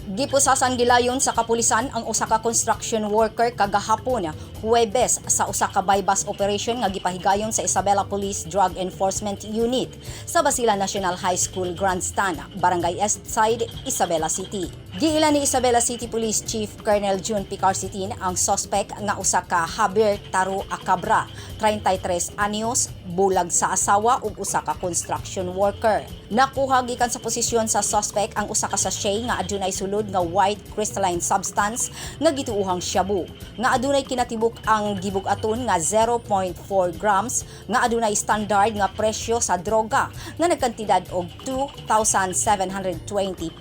Gipusasan gilayon sa kapulisan ang usa ka construction worker kagahapon Huwebes sa usa ka bypass operation nga gipahigayon sa Isabela Police Drug Enforcement Unit sa Basilan National High School Grandstand, Barangay Eastside, Isabela City. Giila ni Isabela City Police Chief Colonel June Picarsitin ang suspek nga usa ka Javier Taro Acabra, 33 anyos, bulag sa asawa ug usa ka construction worker. Nakuha gikan sa posisyon sa suspek ang usa ka sachet nga adunay sulod nga white crystalline substance nga gituohang shabu, nga adunay kinatibuk ang gibug-aton nga 0.4 grams, nga adunay standard nga presyo sa droga nga nagkantidad og 2,720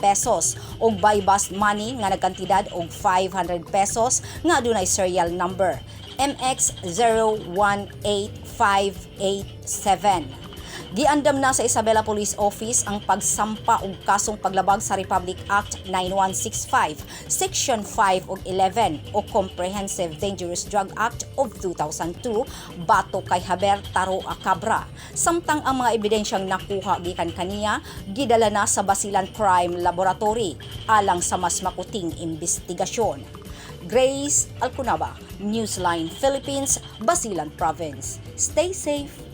pesos ug bypass money nga nagkantidad og 500 pesos nga adunay serial number MX018587. Giandam na sa Isabela Police Office ang pagsampa og kasong paglabag sa Republic Act 9165, Section 5 ug 11 o Comprehensive Dangerous Drug Act of 2002 bato kay Javier Taro Acabra. Samtang ang mga ebidensyang nakuha gikan kaniya gidala na sa Basilan Crime Laboratory alang sa mas makuting investigasyon. Grace Alcunaba, Newsline Philippines, Basilan Province. Stay safe.